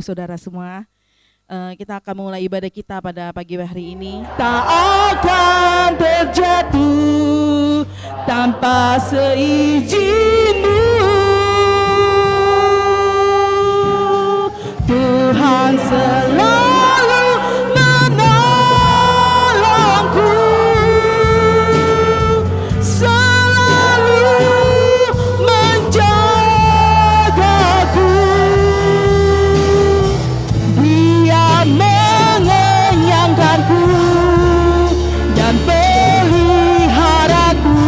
Saudara semua, kita akan mulai ibadah kita pada pagi hari ini. Tak akan terjatuh tanpa seizin-Mu. Tuhan selalu menolongku, selalu menjagaku. Dia mengenyangkanku dan peliharaku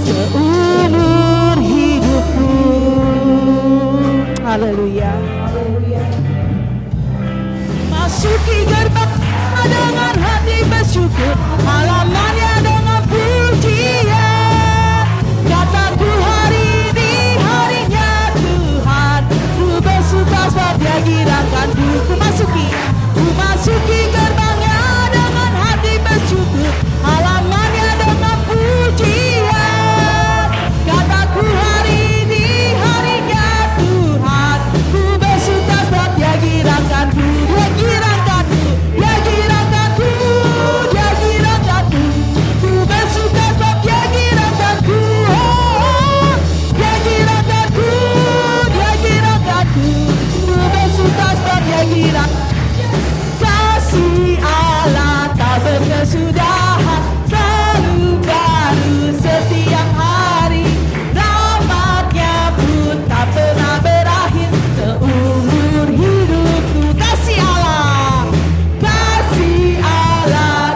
seumur hidupku. Haleluya. Masuki gerbang dengan hati bersyukur, halamannya dengan pujian. Kataku hari ini harinya Tuhan, ku bersuka sebab Dia girakanku. Ku masuki gerbangnya dengan hati bersyukur, halamannya dengan pujian. Kataku hari ini harinya Tuhan, ku bersuka sebab Dia girakanku. Dia girakanku, Dia girakanku. Ku bersuka sebab Dia girakanku. Oh, Dia girakanku, Dia girakanku. Ku bersuka sebab Dia girakanku. Kasih Allah tak berkesudahan, selalu baru setiap hari. Rahmat-Nya pun tak pernah berakhir seumur hidupku. Kasih Allah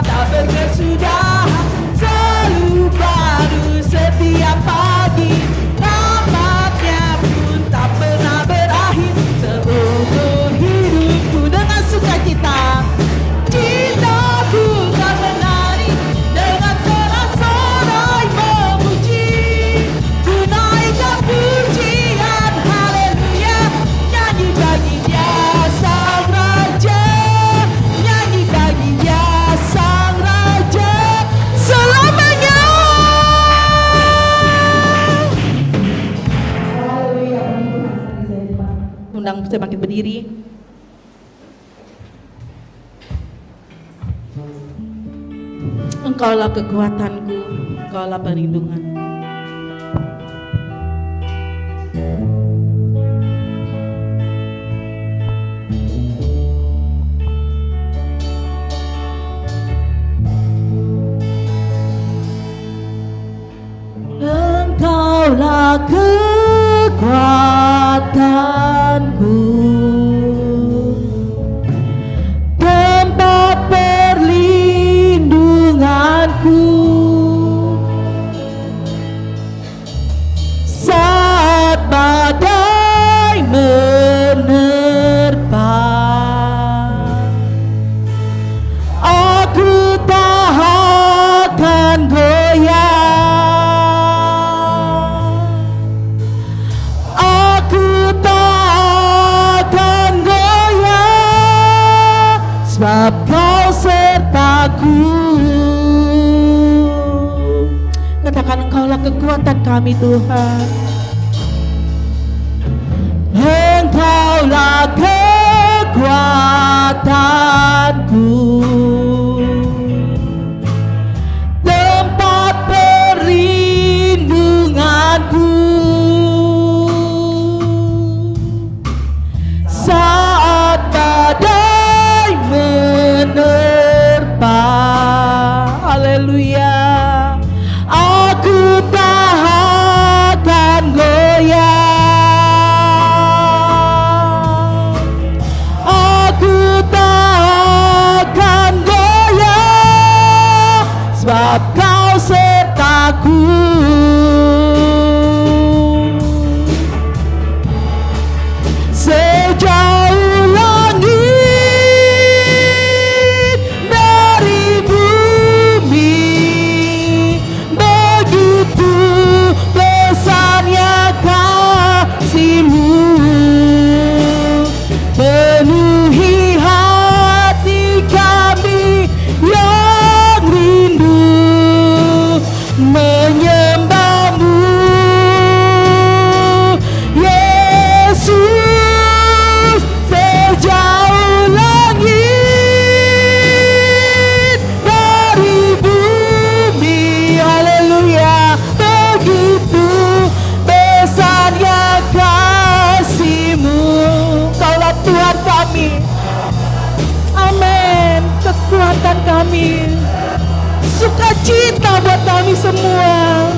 tak berkesudahan, selalu baru setiap pagi. Rahmat-Nya pun tak pernah berakhir seumur hidupku. Dengan sukacita cintaku tak menari, dengan sorak-sorai memuji. Ku naikkan pujian, haleluya. Nyanyi bagi Dia Sang Raja, nyanyi bagi Dia Sang Raja selamanya. Undang saya bangkit berdiri. Engkaulah kekuatanku, Engkaulah perlindungan. Engkaulah kekuatanku, tempat perlindunganku. Saat badai menerpa, aku tak akan goyah. Aku tak akan goyah, sebab Kau sertaku. Katakan, Engkaulah kekuatan kami Tuhan. Engkaulah kekuatanku, tempat perlindunganku. Saat badai menerpa, haleluya, aku tak akan goyah. Aku tak akan goyah, sebab Kau sertaku. Sejauh langit dari bumi, begitu besarnya kasih-Mu. Penuhi hati kami yang rindu menyembah kami. Amin. Kekuatan kami, sukacita buat kami semua.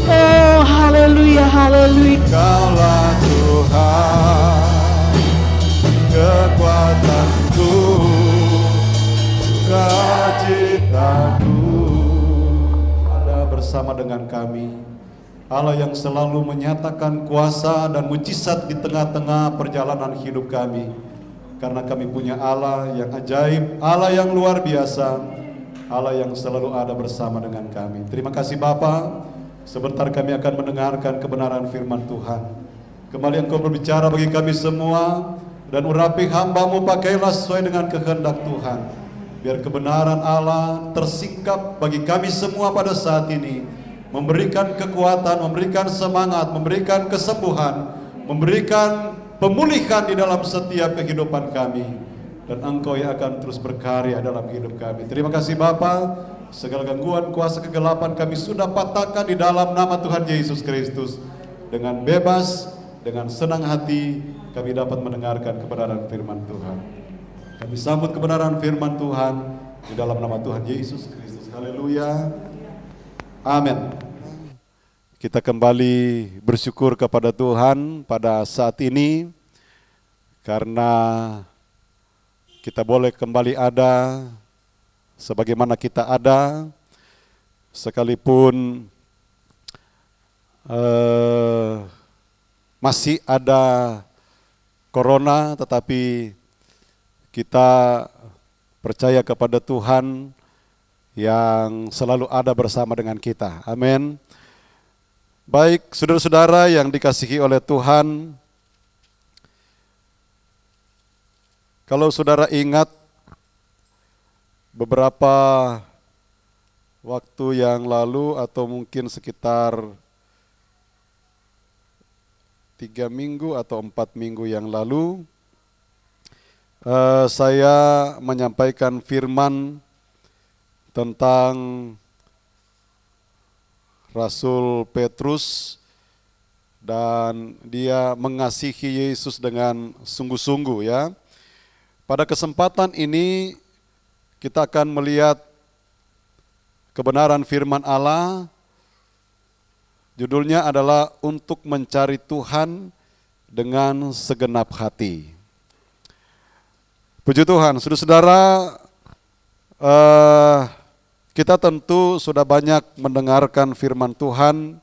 Oh, haleluya, haleluya. Kaulah Tuhan, kekuatanku, sukacitaku. Ada bersama dengan kami Allah yang selalu menyatakan kuasa dan mujizat di tengah-tengah perjalanan hidup kami. Karena kami punya Allah yang ajaib, Allah yang luar biasa, Allah yang selalu ada bersama dengan kami. Terima kasih Bapa. Sebentar kami akan mendengarkan kebenaran firman Tuhan. Kembali Engkau berbicara bagi kami semua, dan urapi hamba-Mu pakailah sesuai dengan kehendak Tuhan. Biar kebenaran Allah tersikap bagi kami semua pada saat ini, memberikan kekuatan, memberikan semangat, memberikan kesembuhan, memberikan pemulihan di dalam setiap kehidupan kami, dan Engkau yang akan terus berkarya dalam hidup kami. Terima kasih Bapa. Segala gangguan kuasa kegelapan kami sudah patahkan di dalam nama Tuhan Yesus Kristus. Dengan bebas, dengan senang hati kami dapat mendengarkan kebenaran firman Tuhan. Kami sambut kebenaran firman Tuhan di dalam nama Tuhan Yesus Kristus. Haleluya. Amin. Kita kembali bersyukur kepada Tuhan pada saat ini karena kita boleh kembali ada sebagaimana kita ada, sekalipun masih ada corona, tetapi kita percaya kepada Tuhan yang selalu ada bersama dengan kita. Amin. Baik, saudara-saudara yang dikasihi oleh Tuhan, kalau saudara ingat beberapa waktu yang lalu atau mungkin sekitar 3 minggu atau 4 minggu yang lalu, saya menyampaikan firman tentang Rasul Petrus, dan dia mengasihi Yesus dengan sungguh-sungguh ya. Pada kesempatan ini kita akan melihat kebenaran firman Allah. Judulnya adalah untuk mencari Tuhan dengan segenap hati. Puji Tuhan, saudara-saudara, kita tentu sudah banyak mendengarkan firman Tuhan.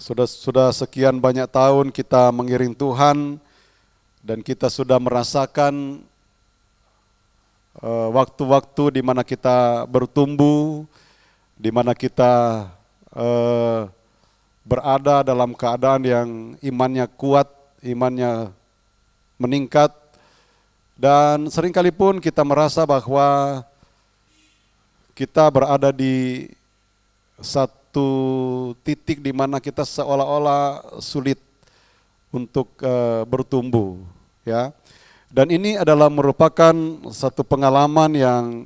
Sudah sekian banyak tahun kita mengiring Tuhan, dan kita sudah merasakan waktu-waktu di mana kita bertumbuh, di mana kita berada dalam keadaan yang imannya kuat, imannya meningkat, dan seringkali pun kita merasa bahwa kita berada di satu titik di mana kita seolah-olah sulit untuk bertumbuh, ya. Dan ini adalah merupakan satu pengalaman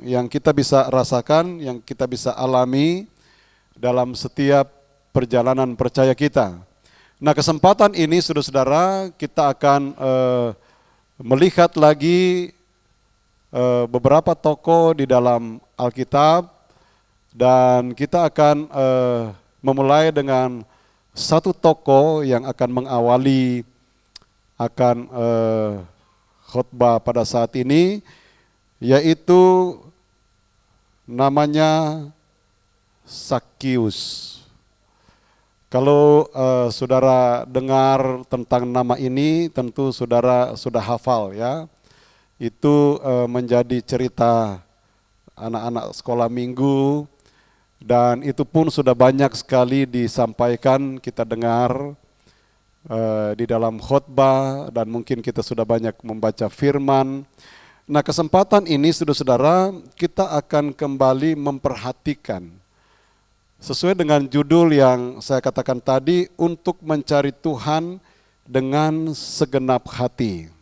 yang kita bisa rasakan, yang kita bisa alami dalam setiap perjalanan percaya kita. Nah, kesempatan ini, saudara-saudara, kita akan melihat lagi beberapa tokoh di dalam Alkitab, dan kita akan memulai dengan satu tokoh yang akan mengawali akan khotbah pada saat ini, yaitu namanya Sakius. Kalau saudara dengar tentang nama ini, tentu saudara sudah hafal ya. Itu menjadi cerita anak-anak sekolah minggu, dan itu pun sudah banyak sekali disampaikan, kita dengar di dalam khotbah, dan mungkin kita sudah banyak membaca firman. Nah, kesempatan ini, saudara-saudara, kita akan kembali memperhatikan sesuai dengan judul yang saya katakan tadi, untuk mencari Tuhan dengan segenap hati.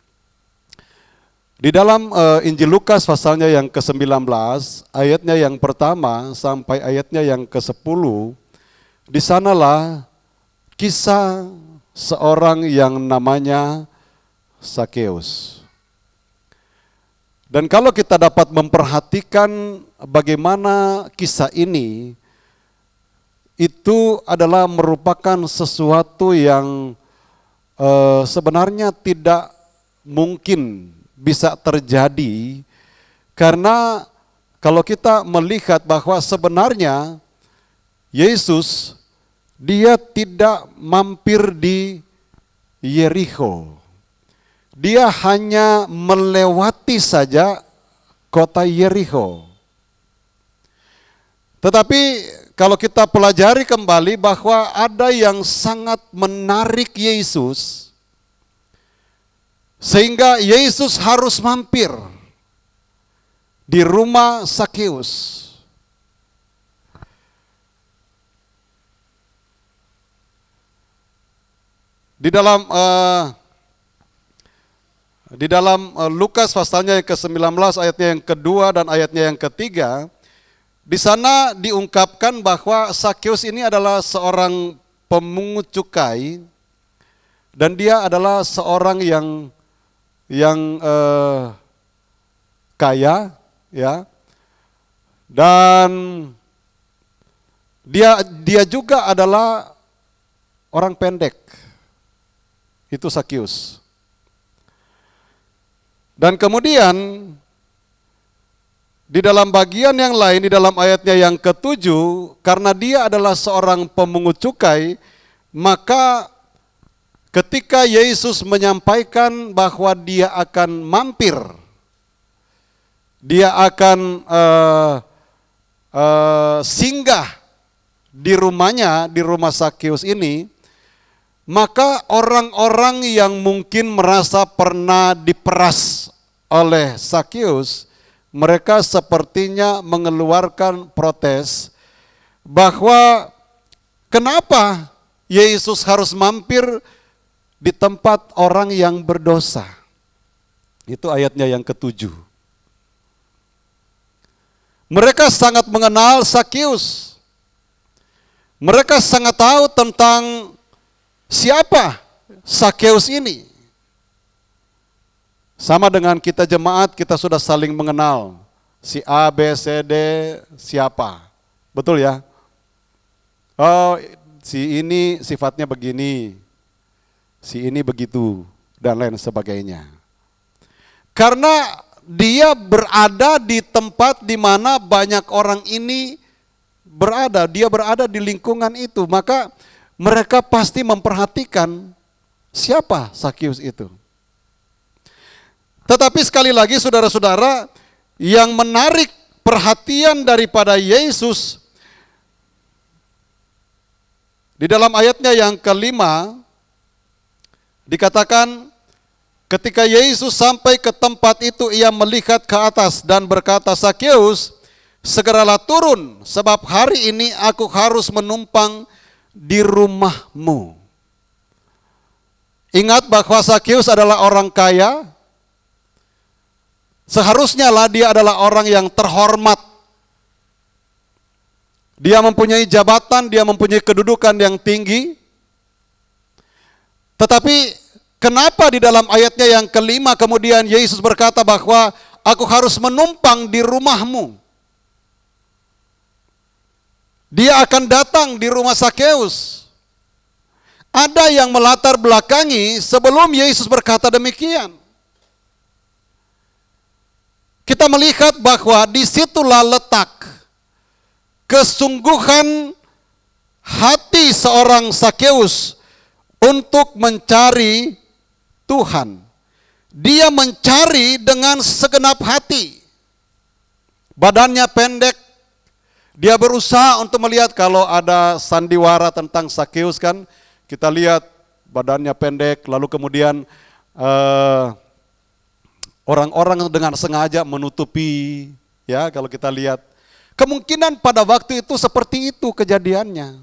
Di dalam Injil Lukas pasalnya yang ke-19, ayatnya yang pertama sampai ayatnya yang ke-10, di sanalah kisah seorang yang namanya Sakeus. Dan kalau kita dapat memperhatikan bagaimana kisah ini, itu adalah merupakan sesuatu yang sebenarnya tidak mungkin bisa terjadi, karena kalau kita melihat bahwa sebenarnya Yesus dia tidak mampir di Yerikho. Dia hanya melewati saja kota Yerikho. Tetapi kalau kita pelajari kembali bahwa ada yang sangat menarik Yesus, sehingga Yesus harus mampir di rumah Sakeus. Di dalam Lukas pasalnya yang ke-19 ayatnya yang kedua dan ayatnya yang ketiga, di sana diungkapkan bahwa Sakeus ini adalah seorang pemungut cukai dan dia adalah seorang yang kaya, ya, dan dia juga adalah orang pendek. Itu Sakeus. Dan kemudian di dalam bagian yang lain, di dalam ayatnya yang ketujuh, karena dia adalah seorang pemungut cukai, maka ketika Yesus menyampaikan bahwa dia akan mampir, dia akan singgah di rumahnya, di rumah Sakeus ini, maka orang-orang yang mungkin merasa pernah diperas oleh Sakeus, mereka sepertinya mengeluarkan protes bahwa kenapa Yesus harus mampir di tempat orang yang berdosa. Itu ayatnya yang ketujuh. Mereka sangat mengenal Sakeus. Mereka sangat tahu tentang siapa Sakeus ini. Sama dengan kita jemaat, kita sudah saling mengenal. Si A, B, C, D siapa. Betul ya? Oh, si ini sifatnya begini. Si ini begitu. Dan lain sebagainya. Karena dia berada di tempat di mana banyak orang ini berada. Dia berada di lingkungan itu. Maka mereka pasti memperhatikan siapa Sakeus itu. Tetapi sekali lagi saudara-saudara, yang menarik perhatian daripada Yesus di dalam ayatnya yang kelima dikatakan, ketika Yesus sampai ke tempat itu, ia melihat ke atas dan berkata, Sakeus, segeralah turun, sebab hari ini aku harus menumpang di rumahmu. Ingat bahwa Sakeus adalah orang kaya. Seharusnya lah dia adalah orang yang terhormat. Dia mempunyai jabatan, dia mempunyai kedudukan yang tinggi. Tetapi kenapa di dalam ayatnya yang kelima kemudian Yesus berkata bahwa aku harus menumpang di rumahmu? Dia akan datang di rumah Sakeus. Ada yang melatar belakangi sebelum Yesus berkata demikian. Kita melihat bahwa disitulah letak kesungguhan hati seorang Sakeus untuk mencari Tuhan. Dia mencari dengan segenap hati. Badannya pendek. Dia berusaha untuk melihat kalau ada sandiwara tentang Sakeus kan. Kita lihat badannya pendek, lalu kemudian orang-orang dengan sengaja menutupi, ya kalau kita lihat. Kemungkinan pada waktu itu seperti itu kejadiannya.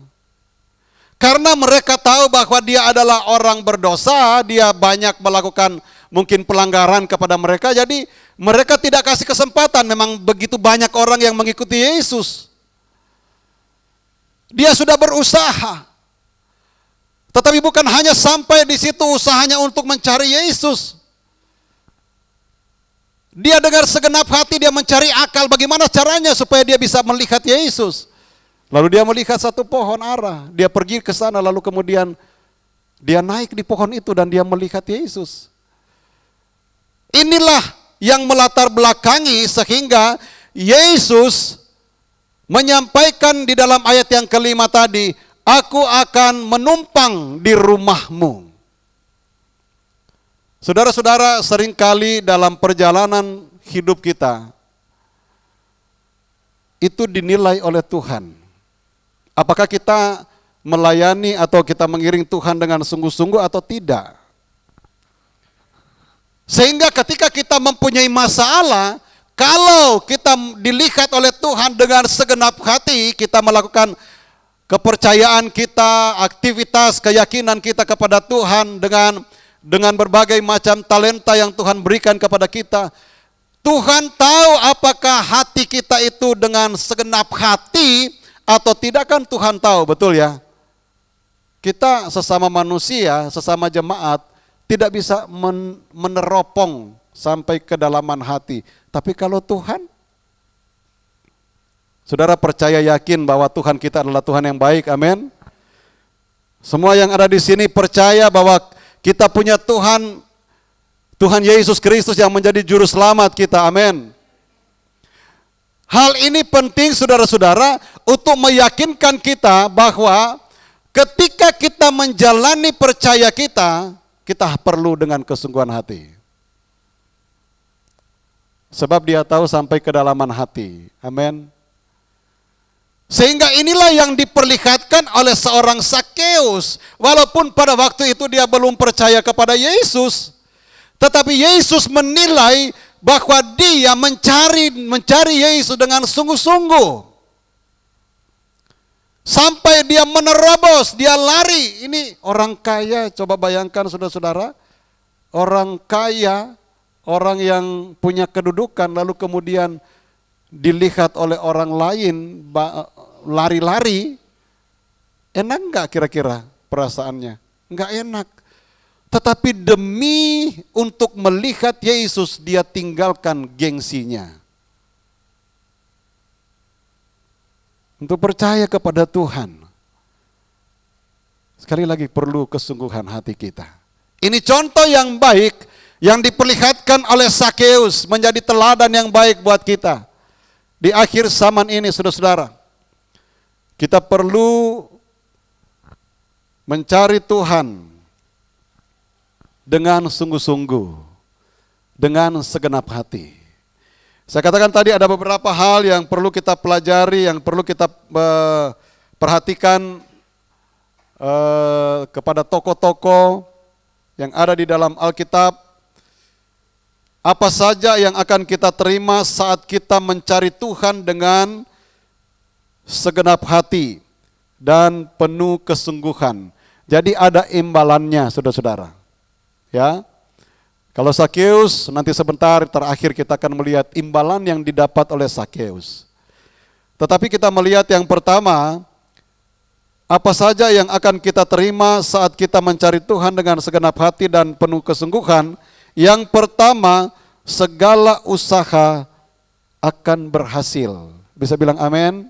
Karena mereka tahu bahwa dia adalah orang berdosa, dia banyak melakukan mungkin pelanggaran kepada mereka, jadi mereka tidak kasih kesempatan. Memang begitu banyak orang yang mengikuti Yesus. Dia sudah berusaha. Tetapi bukan hanya sampai di situ usahanya untuk mencari Yesus. Dia dengan segenap hati dia mencari akal bagaimana caranya supaya dia bisa melihat Yesus. Lalu dia melihat satu pohon ara, dia pergi ke sana lalu kemudian dia naik di pohon itu dan dia melihat Yesus. Inilah yang melatar belakangi sehingga Yesus menyampaikan di dalam ayat yang kelima tadi, aku akan menumpang di rumahmu. Saudara-saudara, seringkali dalam perjalanan hidup kita, itu dinilai oleh Tuhan. Apakah kita melayani atau kita mengiring Tuhan dengan sungguh-sungguh atau tidak. Sehingga ketika kita mempunyai masalah, kalau kita dilihat oleh Tuhan dengan segenap hati, kita melakukan kepercayaan kita, aktivitas, keyakinan kita kepada Tuhan dengan berbagai macam talenta yang Tuhan berikan kepada kita. Tuhan tahu apakah hati kita itu dengan segenap hati atau tidak, kan Tuhan tahu, betul ya. Kita sesama manusia, sesama jemaat, tidak bisa meneropong sampai kedalaman hati. Tapi kalau Tuhan, saudara percaya yakin bahwa Tuhan kita adalah Tuhan yang baik, amin. Semua yang ada di sini percaya bahwa kita punya Tuhan, Tuhan Yesus Kristus yang menjadi juru selamat kita, amin. Hal ini penting saudara-saudara untuk meyakinkan kita bahwa ketika kita menjalani percaya kita perlu dengan kesungguhan hati. Sebab dia tahu sampai kedalaman hati, amin. Sehingga inilah yang diperlihatkan oleh seorang Sakeus. Walaupun pada waktu itu dia belum percaya kepada Yesus, tetapi Yesus menilai bahwa dia mencari Yesus dengan sungguh-sungguh. Sampai dia menerobos, dia lari. Ini orang kaya, coba bayangkan saudara-saudara. Orang kaya, orang yang punya kedudukan, lalu kemudian dilihat oleh orang lain lari-lari, enak enggak kira-kira perasaannya? Enggak enak. Tetapi demi untuk melihat Yesus, dia tinggalkan gengsinya. Untuk percaya kepada Tuhan. Sekali lagi perlu kesungguhan hati kita. Ini contoh yang baik yang diperlihatkan oleh Sakeus, menjadi teladan yang baik buat kita. Di akhir zaman ini saudara-saudara, kita perlu mencari Tuhan dengan sungguh-sungguh, dengan segenap hati. Saya katakan tadi ada beberapa hal yang perlu kita pelajari, yang perlu kita perhatikan kepada tokoh-tokoh yang ada di dalam Alkitab. Apa saja yang akan kita terima saat kita mencari Tuhan dengan segenap hati dan penuh kesungguhan. Jadi ada imbalannya saudara-saudara. Ya. Kalau Sakeus, nanti sebentar terakhir kita akan melihat imbalan yang didapat oleh Sakeus. Tetapi kita melihat yang pertama, apa saja yang akan kita terima saat kita mencari Tuhan dengan segenap hati dan penuh kesungguhan. Yang pertama, segala usaha akan berhasil. Bisa bilang amin?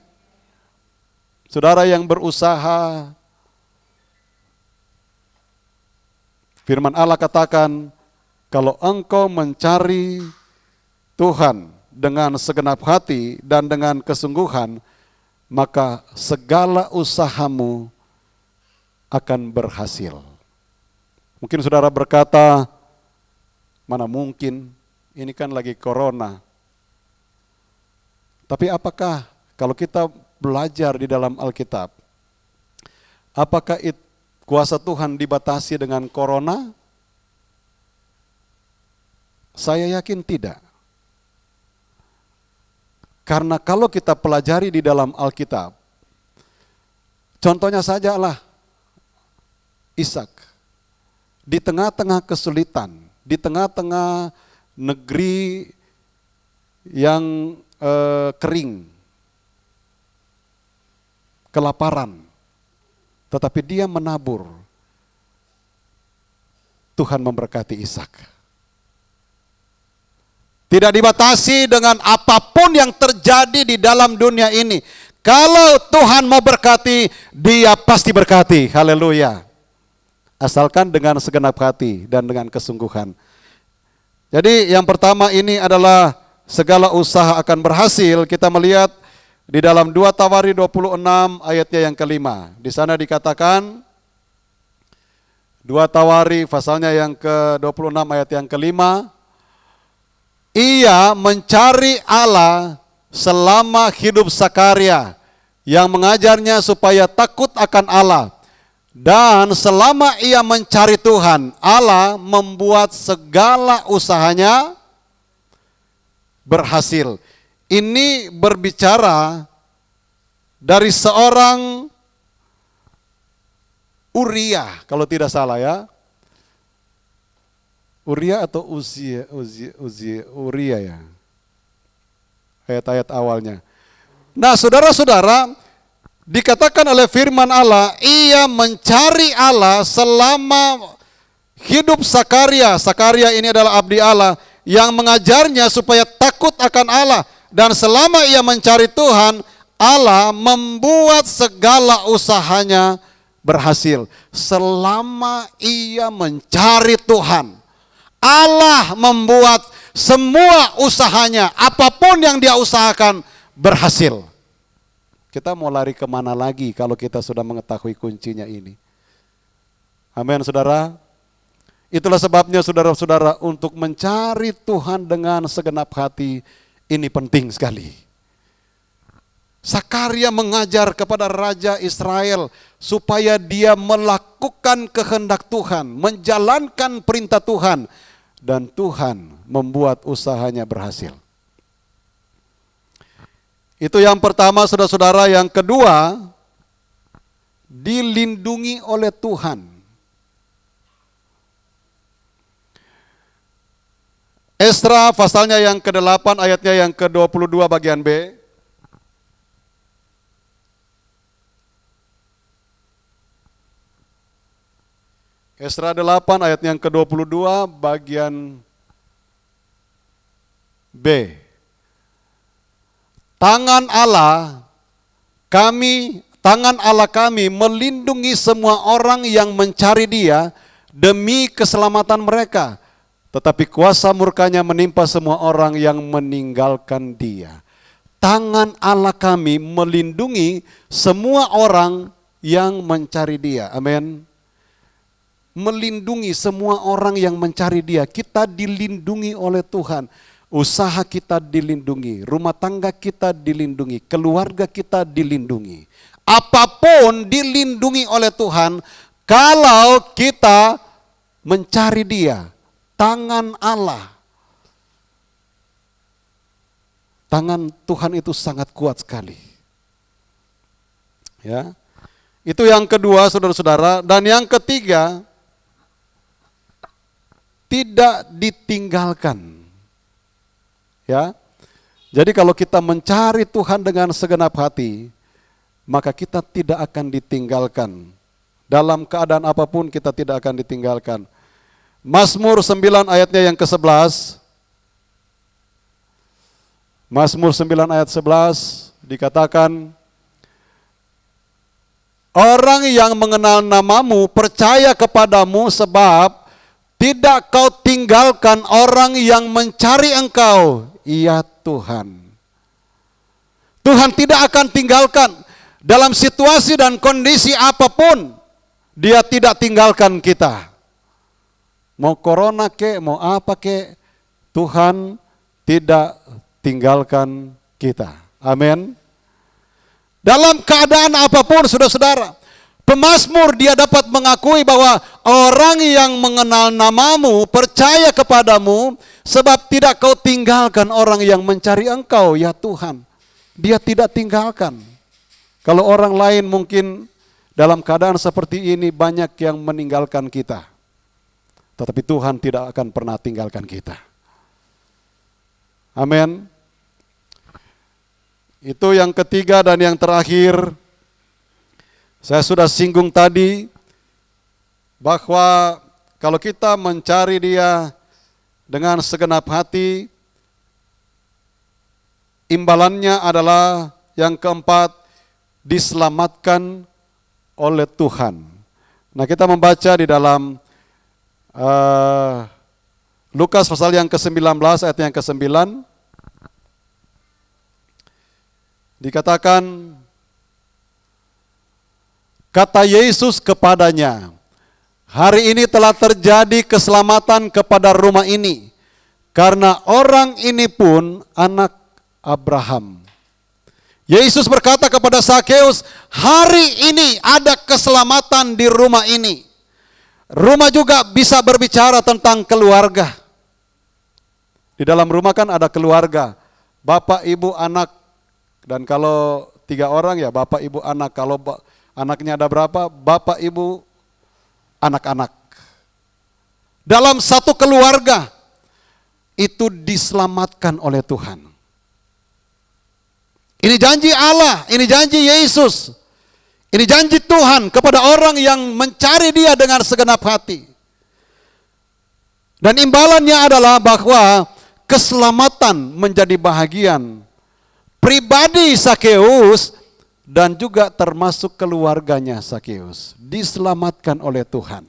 Saudara yang berusaha, firman Allah katakan, kalau engkau mencari Tuhan dengan segenap hati dan dengan kesungguhan, maka segala usahamu akan berhasil. Mungkin saudara berkata, mana mungkin, ini kan lagi corona. Tapi apakah kalau kita belajar di dalam Alkitab, apakah kuasa Tuhan dibatasi dengan corona? Saya yakin tidak. Karena kalau kita pelajari di dalam Alkitab, contohnya sajalah Ishak, di tengah-tengah kesulitan, di tengah-tengah negeri yang kering, kelaparan, tetapi dia menabur. Tuhan memberkati Ishak. Tidak dibatasi dengan apapun yang terjadi di dalam dunia ini. Kalau Tuhan mau berkati, Dia pasti berkati. Haleluya. Asalkan dengan segenap hati dan dengan kesungguhan. Jadi yang pertama ini adalah segala usaha akan berhasil. Kita melihat di dalam 2 Tawari 26 ayatnya yang kelima. Di sana dikatakan 2 Tawari pasalnya yang ke-26 ayat yang kelima. Ia mencari Allah selama hidup Sakaria yang mengajarnya supaya takut akan Allah. Dan selama ia mencari Tuhan, Allah membuat segala usahanya berhasil. Ini berbicara dari seorang Uria, kalau tidak salah ya. Uria atau Uria ya. Ayat-ayat awalnya. Nah, saudara-saudara, dikatakan oleh firman Allah, ia mencari Allah selama hidup Sakaria. Sakaria ini adalah abdi Allah yang mengajarnya supaya takut akan Allah. Dan selama ia mencari Tuhan, Allah membuat segala usahanya berhasil. Selama ia mencari Tuhan, Allah membuat semua usahanya, apapun yang dia usahakan berhasil. Kita mau lari kemana lagi kalau kita sudah mengetahui kuncinya ini? Amin, saudara. Itulah sebabnya saudara-saudara, untuk mencari Tuhan dengan segenap hati ini penting sekali. Sakaria mengajar kepada Raja Israel supaya dia melakukan kehendak Tuhan, menjalankan perintah Tuhan, dan Tuhan membuat usahanya berhasil. Itu yang pertama, saudara-saudara. Yang kedua, dilindungi oleh Tuhan. Esra pasalnya yang ke-8 ayatnya yang ke-22 bagian B. Esra 8 ayat yang ke-22 bagian B. Tangan Allah kami melindungi semua orang yang mencari Dia demi keselamatan mereka. Tetapi kuasa murkanya menimpa semua orang yang meninggalkan Dia. Tangan Allah kami melindungi semua orang yang mencari Dia. Amin. Melindungi semua orang yang mencari Dia. Kita dilindungi oleh Tuhan. Usaha kita dilindungi, rumah tangga kita dilindungi, keluarga kita dilindungi. Apapun dilindungi oleh Tuhan kalau kita mencari Dia. Tangan Allah, tangan Tuhan itu sangat kuat sekali. Ya. Itu yang kedua, saudara-saudara. Dan yang ketiga, tidak ditinggalkan. Ya. Jadi kalau kita mencari Tuhan dengan segenap hati, maka kita tidak akan ditinggalkan. Dalam keadaan apapun kita tidak akan ditinggalkan. Mazmur 9 ayatnya yang ke-11. Mazmur 9 ayat 11 dikatakan, orang yang mengenal namamu percaya kepadamu sebab tidak kau tinggalkan orang yang mencari engkau, ya Tuhan. Tuhan tidak akan tinggalkan dalam situasi dan kondisi apapun. Dia tidak tinggalkan kita. Mau corona ke, mau apa ke, Tuhan tidak tinggalkan kita. Amin. Dalam keadaan apapun, saudara-saudara, pemazmur dia dapat mengakui bahwa orang yang mengenal namamu percaya kepadamu sebab tidak kau tinggalkan orang yang mencari engkau, ya Tuhan. Dia tidak tinggalkan. Kalau orang lain mungkin dalam keadaan seperti ini banyak yang meninggalkan kita. Tetapi Tuhan tidak akan pernah tinggalkan kita. Amin. Itu yang ketiga dan yang terakhir. Saya sudah singgung tadi bahwa kalau kita mencari Dia dengan segenap hati, imbalannya adalah yang keempat, diselamatkan oleh Tuhan. Nah, kita membaca di dalam Lukas pasal yang ke-19 ayat yang ke-9. Dikatakan, kata Yesus kepadanya, hari ini telah terjadi keselamatan kepada rumah ini, karena orang ini pun anak Abraham. Yesus berkata kepada Sakeus, hari ini ada keselamatan di rumah ini. Rumah juga bisa berbicara tentang keluarga. Di dalam rumah kan ada keluarga, bapak, ibu, anak. Dan kalau 3 orang ya bapak, ibu, anak. Kalau anaknya ada berapa? Bapak, ibu, anak-anak. Dalam satu keluarga itu diselamatkan oleh Tuhan. Ini janji Allah, ini janji Yesus. Ini janji Tuhan kepada orang yang mencari Dia dengan segenap hati. Dan imbalannya adalah bahwa keselamatan menjadi bahagian pribadi Sakeus dan juga termasuk keluarganya Sakeus. Diselamatkan oleh Tuhan.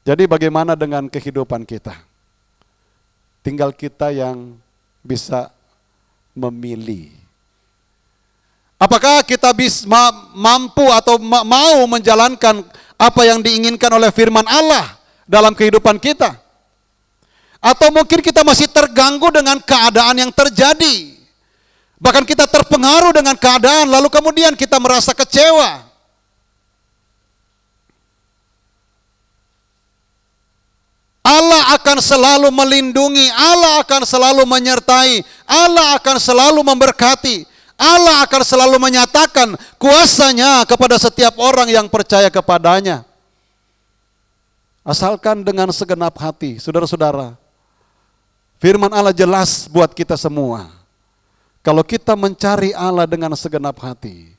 Jadi bagaimana dengan kehidupan kita? Tinggal kita yang bisa memilih. Apakah kita bisa mampu atau mau menjalankan apa yang diinginkan oleh firman Allah dalam kehidupan kita? Atau mungkin kita masih terganggu dengan keadaan yang terjadi. Bahkan kita terpengaruh dengan keadaan lalu kemudian kita merasa kecewa. Allah akan selalu melindungi, Allah akan selalu menyertai, Allah akan selalu memberkati. Allah akan selalu menyatakan kuasanya kepada setiap orang yang percaya kepadanya. Asalkan dengan segenap hati, saudara-saudara. Firman Allah jelas buat kita semua. Kalau kita mencari Allah dengan segenap hati,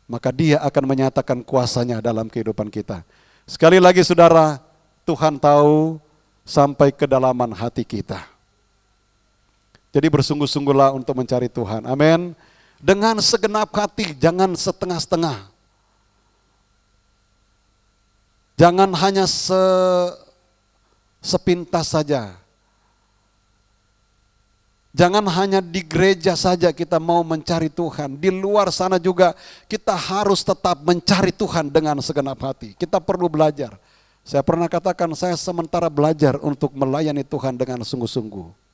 maka Dia akan menyatakan kuasanya dalam kehidupan kita. Sekali lagi saudara, Tuhan tahu sampai kedalaman hati kita. Jadi bersungguh-sungguhlah untuk mencari Tuhan. Amin. Dengan segenap hati, jangan setengah-setengah. Jangan hanya sepintas saja. Jangan hanya di gereja saja kita mau mencari Tuhan. Di luar sana juga kita harus tetap mencari Tuhan dengan segenap hati. Kita perlu belajar. Saya pernah katakan, saya sementara belajar untuk melayani Tuhan dengan sungguh-sungguh.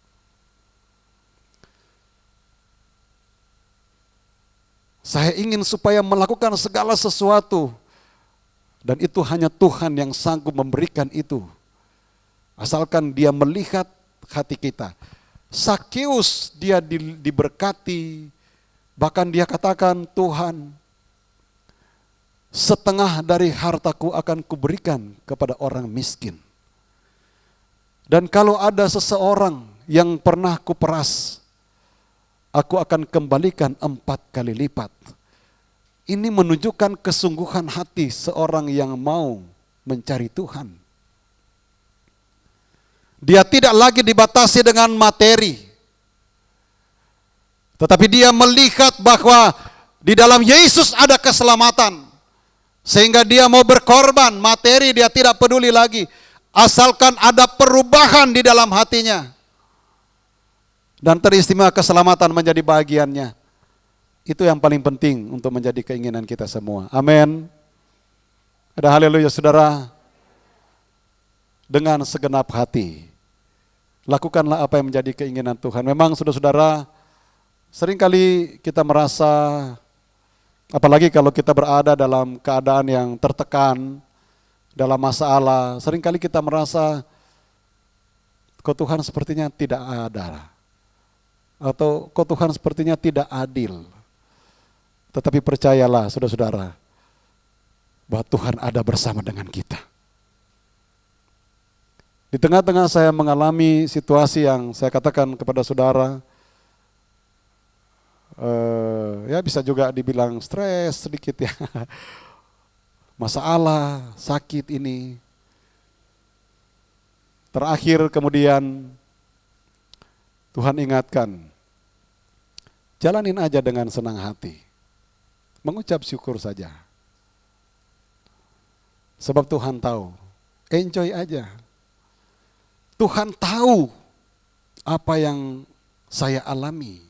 Saya ingin supaya melakukan segala sesuatu. Dan itu hanya Tuhan yang sanggup memberikan itu. Asalkan Dia melihat hati kita. Sakeus dia diberkati. Bahkan dia katakan, Tuhan, setengah dari hartaku akan kuberikan kepada orang miskin. Dan kalau ada seseorang yang pernah kuperas, aku akan kembalikan 4 kali lipat. Ini menunjukkan kesungguhan hati seorang yang mau mencari Tuhan. Dia tidak lagi dibatasi dengan materi. Tetapi dia melihat bahwa di dalam Yesus ada keselamatan. Sehingga dia mau berkorban, materi dia tidak peduli lagi. Asalkan ada perubahan di dalam hatinya. Dan teristimewa keselamatan menjadi bagiannya. Itu yang paling penting untuk menjadi keinginan kita semua. Amin. Ada haleluya saudara. Dengan segenap hati, lakukanlah apa yang menjadi keinginan Tuhan. Memang saudara-saudara, seringkali kita merasa, apalagi kalau kita berada dalam keadaan yang tertekan, dalam masalah, seringkali kita merasa, kok Tuhan sepertinya tidak ada. Atau kok Tuhan sepertinya tidak adil. Tetapi percayalah saudara-saudara, bahwa Tuhan ada bersama dengan kita. Di tengah-tengah saya mengalami situasi yang saya katakan kepada saudara, ya bisa juga dibilang stres sedikit ya. Masalah, sakit ini. Terakhir kemudian Tuhan ingatkan, jalanin aja dengan senang hati. Mengucap syukur saja. Sebab Tuhan tahu, enjoy aja. Tuhan tahu apa yang saya alami.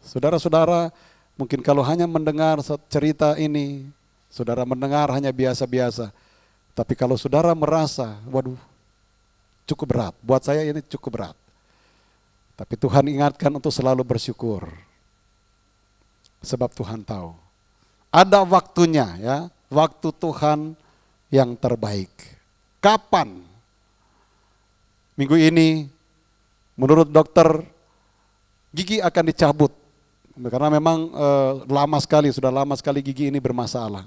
Saudara-saudara, mungkin kalau hanya mendengar cerita ini, saudara mendengar hanya biasa-biasa. Tapi kalau saudara merasa, waduh, cukup berat. Buat saya ini cukup berat. Tapi Tuhan ingatkan untuk selalu bersyukur. Sebab Tuhan tahu. Ada waktunya ya, waktu Tuhan yang terbaik. Kapan? Minggu ini menurut dokter gigi akan dicabut. Karena memang sudah lama sekali gigi ini bermasalah.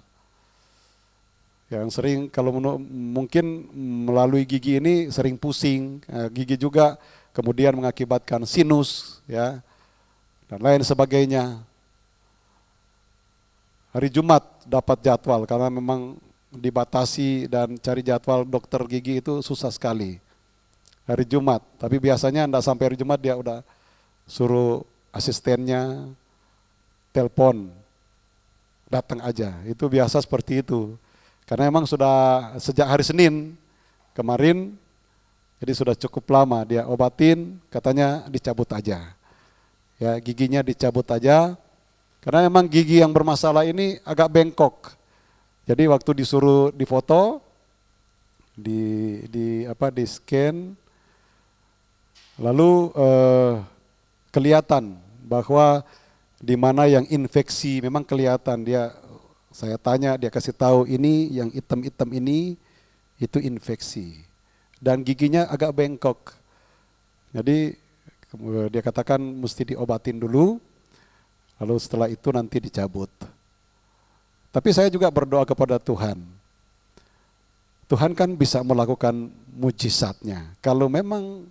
Yang sering kalau mungkin melalui gigi ini sering pusing, gigi juga kemudian mengakibatkan sinus ya dan lain sebagainya. Hari Jumat dapat jadwal karena memang dibatasi dan cari jadwal dokter gigi itu susah sekali. Hari Jumat, tapi biasanya enggak sampai hari Jumat dia udah suruh asistennya telepon, datang aja. Itu biasa seperti itu. Karena memang sudah sejak hari Senin kemarin, jadi sudah cukup lama dia obatin, katanya dicabut aja. Ya, giginya dicabut aja, karena memang gigi yang bermasalah ini agak bengkok. Jadi waktu disuruh difoto, di scan, lalu kelihatan bahwa di mana yang infeksi, memang kelihatan dia. Saya tanya, dia kasih tahu ini yang hitam-hitam ini itu infeksi dan giginya agak bengkok. Jadi dia katakan mesti diobatin dulu, lalu setelah itu nanti dicabut. Tapi saya juga berdoa kepada Tuhan. Tuhan kan bisa melakukan mujizatnya. Kalau memang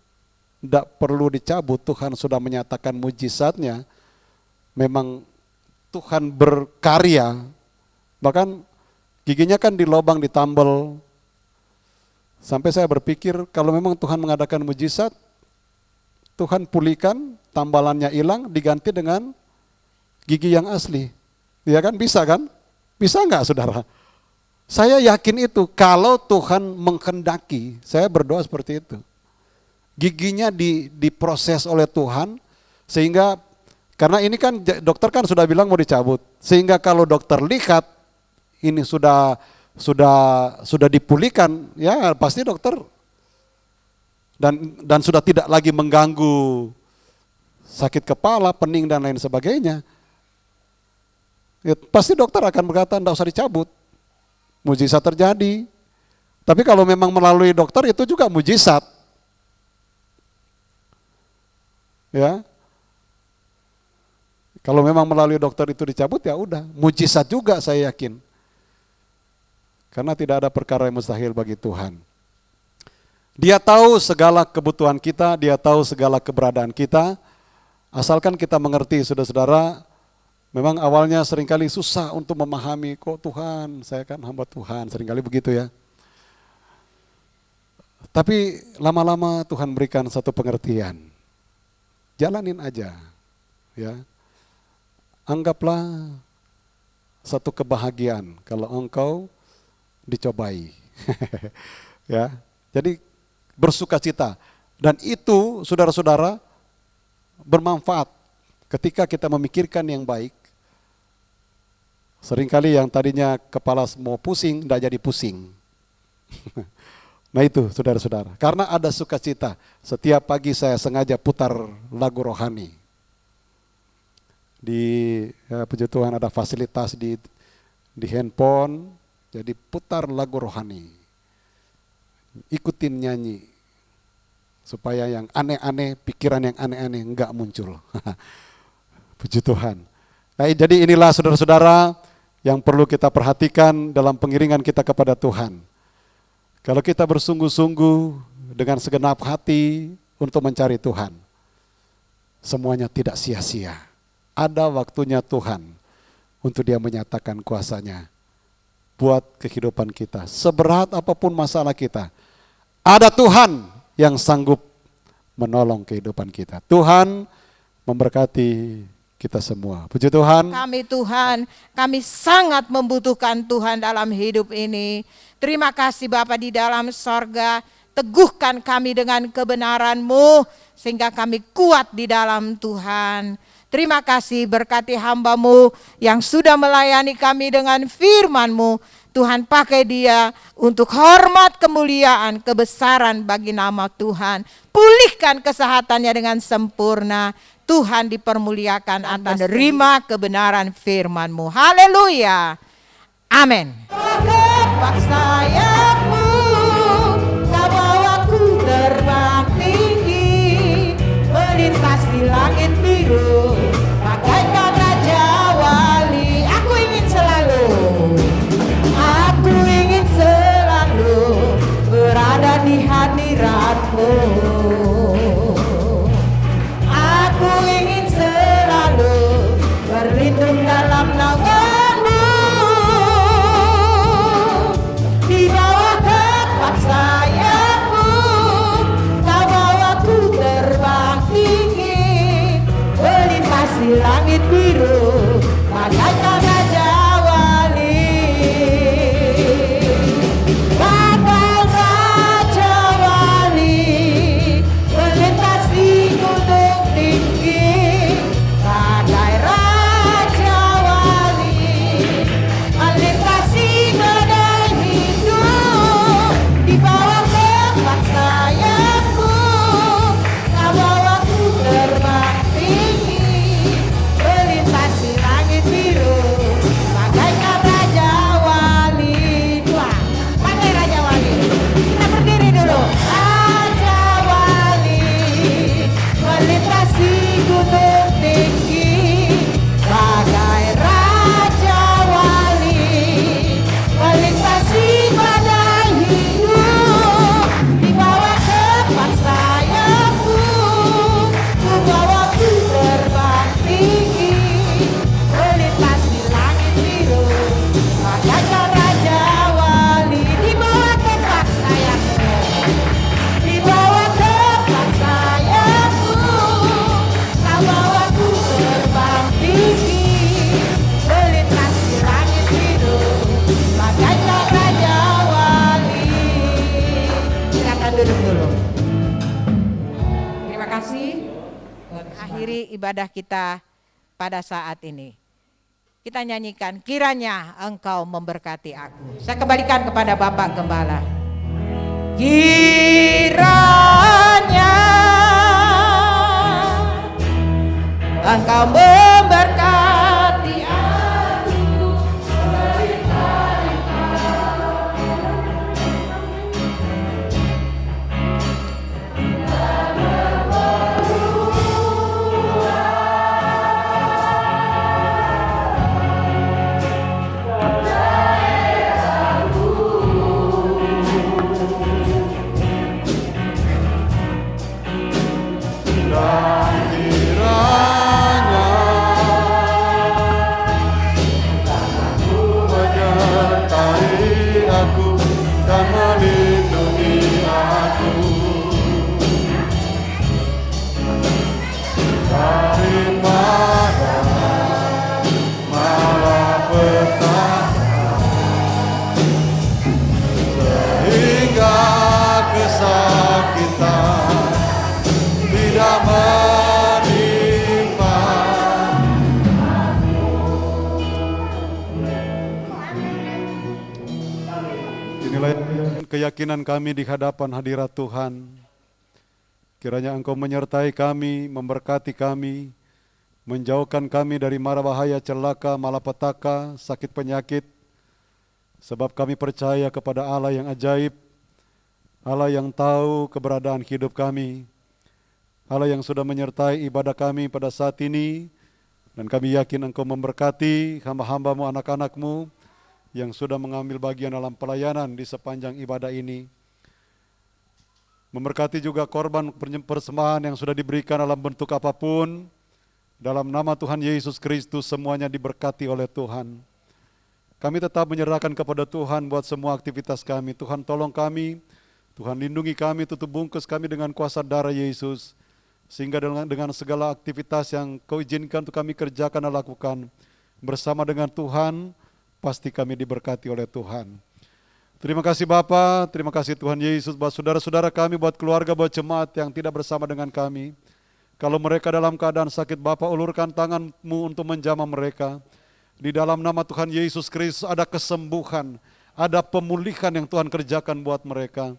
tidak perlu dicabut, Tuhan sudah menyatakan mujizatnya, memang Tuhan berkarya. Bahkan giginya kan dilobang, ditambal. Sampai saya berpikir kalau memang Tuhan mengadakan mujizat, Tuhan pulihkan, tambalannya hilang, diganti dengan gigi yang asli. Ya kan, bisa kan? Bisa enggak saudara? Saya yakin itu kalau Tuhan menghendaki, saya berdoa seperti itu. Giginya diproses oleh Tuhan, sehingga karena ini kan dokter kan sudah bilang mau dicabut. Sehingga kalau dokter lihat, ini sudah dipulihkan, ya pasti dokter dan sudah tidak lagi mengganggu sakit kepala, pening dan lain sebagainya. Ya, pasti dokter akan berkata enggak usah dicabut. Mujizat terjadi. Tapi kalau memang melalui dokter itu juga mujizat. Ya. Kalau memang melalui dokter itu dicabut ya udah, mujizat juga saya yakin. Karena tidak ada perkara yang mustahil bagi Tuhan. Dia tahu segala kebutuhan kita, dia tahu segala keberadaan kita. Asalkan kita mengerti, saudara-saudara, memang awalnya seringkali susah untuk memahami, kok Tuhan, saya kan hamba Tuhan, seringkali begitu ya. Tapi lama-lama Tuhan berikan satu pengertian. Jalanin aja, ya. Anggaplah satu kebahagiaan kalau engkau dicobai. Ya. Jadi bersukacita, dan itu saudara-saudara bermanfaat ketika kita memikirkan yang baik. Seringkali yang tadinya kepala mau pusing tidak jadi pusing. Nah itu saudara-saudara, karena ada sukacita. Setiap pagi saya sengaja putar lagu rohani. Di puji Tuhan ada fasilitas di handphone. Jadi putar lagu rohani, ikutin nyanyi, supaya yang aneh-aneh, pikiran yang aneh-aneh enggak muncul. Puji Tuhan. Nah, jadi inilah saudara-saudara yang perlu kita perhatikan dalam pengiringan kita kepada Tuhan. Kalau kita bersungguh-sungguh dengan segenap hati untuk mencari Tuhan, semuanya tidak sia-sia. Ada waktunya Tuhan untuk Dia menyatakan kuasa-Nya buat kehidupan kita. Seberat apapun masalah kita, ada Tuhan yang sanggup menolong kehidupan kita. Tuhan memberkati kita semua. Puji Tuhan. Kami sangat membutuhkan Tuhan dalam hidup ini. Terima kasih Bapa di dalam sorga, teguhkan kami dengan kebenaran-Mu, sehingga kami kuat di dalam Tuhan. Terima kasih, berkati hamba-Mu yang sudah melayani kami dengan firman-Mu. Tuhan, pakai dia untuk hormat, kemuliaan, kebesaran bagi nama Tuhan. Pulihkan kesehatannya dengan sempurna. Tuhan dipermuliakan atas menerima kebenaran firman-Mu. Haleluya. Amin. Sayapmu, kau bawaku terbang tinggi, melintasi langit biru, bagaikan raja wali. Aku ingin selalu berada di hadirat-Mu. Aku ingin selalu berlindung dalam naungan-Mu. Di bawah kepak sayap-Mu, kau bawaku terbang tinggi, melintasi langit biru, bagaikan raja wali. Bagai raja wali, melintasi gunung tinggi. Bagai raja wali, melintasi badai hidup. Di bawah kepak sayap-Mu, kau bawaku terbang tinggi, melintasi langit biru, bagaikan raja wali. Dua, pakai raja wali. Kita berdiri dulu. Raja wali, melintasi gunung tinggi, bagai raja wali, melintasi badai hidup. Di bawah kepak sayap-Mu, ku bawaku terbang tinggi, melintasi langit biru, bagaikan raja wali. Di bawah kepak sayap-Mu, di bawah kepak sayap-Mu, kau bawaku terbang tinggi, melintasi langit biru, bagaikan raja wali. Silakan duduk dulu. Terima kasih. Akhiri ibadah kita pada saat ini. Kita nyanyikan, kiranya Engkau memberkati aku. Saya kembalikan kepada Bapak Gembala. Kiranya Engkau memberkati aku. Inilah keyakinan kami di hadapan hadirat Tuhan. Kiranya Engkau menyertai kami, memberkati kami, menjauhkan kami dari mara bahaya, celaka, malapetaka, sakit penyakit. Sebab kami percaya kepada Allah yang ajaib, Allah yang tahu keberadaan hidup kami, Allah yang sudah menyertai ibadah kami pada saat ini, dan kami yakin Engkau memberkati hamba-hamba-Mu, anak-anak-Mu, yang sudah mengambil bagian dalam pelayanan di sepanjang ibadah ini. Memberkati juga korban persembahan yang sudah diberikan dalam bentuk apapun. Dalam nama Tuhan Yesus Kristus semuanya diberkati oleh Tuhan. Kami tetap menyerahkan kepada Tuhan buat semua aktivitas kami. Tuhan tolong kami, Tuhan lindungi kami, tutup bungkus kami dengan kuasa darah Yesus. Sehingga dengan segala aktivitas yang Kau izinkan untuk kami kerjakan dan lakukan bersama dengan Tuhan, pasti kami diberkati oleh Tuhan. Terima kasih Bapa, terima kasih Tuhan Yesus buat saudara-saudara kami, buat keluarga, buat jemaat yang tidak bersama dengan kami. Kalau mereka dalam keadaan sakit, Bapa ulurkan tangan-Mu untuk menjamah mereka. Di dalam nama Tuhan Yesus Kristus ada kesembuhan, ada pemulihan yang Tuhan kerjakan buat mereka.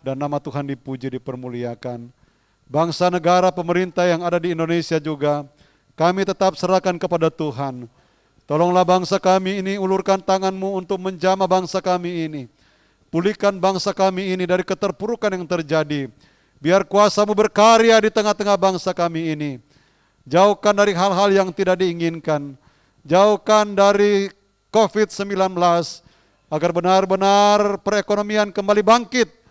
Dan nama Tuhan dipuji, dipermuliakan. Bangsa, negara, pemerintah yang ada di Indonesia juga, kami tetap serahkan kepada Tuhan. Tolonglah bangsa kami ini, ulurkan tangan-Mu untuk menjamah bangsa kami ini. Pulihkan bangsa kami ini dari keterpurukan yang terjadi. Biar kuasa-Mu berkarya di tengah-tengah bangsa kami ini. Jauhkan dari hal-hal yang tidak diinginkan. Jauhkan dari COVID-19, agar benar-benar perekonomian kembali bangkit.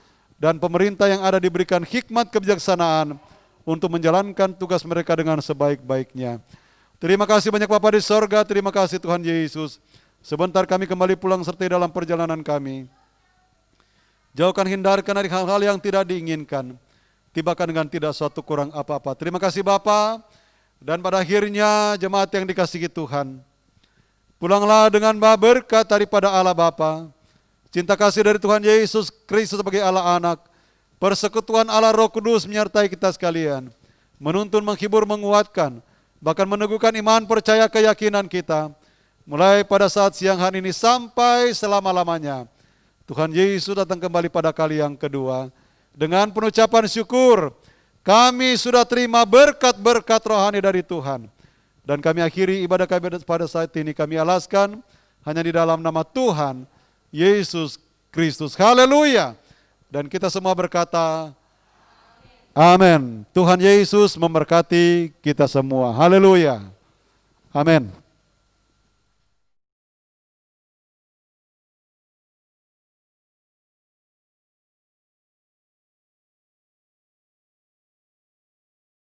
Dan pemerintah yang ada diberikan hikmat kebijaksanaan untuk menjalankan tugas mereka dengan sebaik-baiknya. Terima kasih banyak Bapa di sorga, terima kasih Tuhan Yesus. Sebentar kami kembali pulang serta dalam perjalanan kami. Jauhkan, hindarkan dari hal-hal yang tidak diinginkan. Tibakan dengan tidak suatu kurang apa-apa. Terima kasih Bapa. Dan pada akhirnya jemaat yang dikasihi Tuhan, pulanglah dengan berkat daripada Allah Bapa, cinta kasih dari Tuhan Yesus Kristus sebagai Allah Anak, persekutuan Allah Roh Kudus menyertai kita sekalian, menuntun, menghibur, menguatkan, bahkan meneguhkan iman, percaya, keyakinan kita, mulai pada saat siang hari ini sampai selama-lamanya. Tuhan Yesus datang kembali pada kali yang kedua. Dengan penucapan syukur, kami sudah terima berkat-berkat rohani dari Tuhan. Dan kami akhiri ibadah kami pada saat ini, kami alaskan hanya di dalam nama Tuhan Yesus Kristus. Haleluya. Dan kita semua berkata, amin. Tuhan Yesus memberkati kita semua. Haleluya. Amin.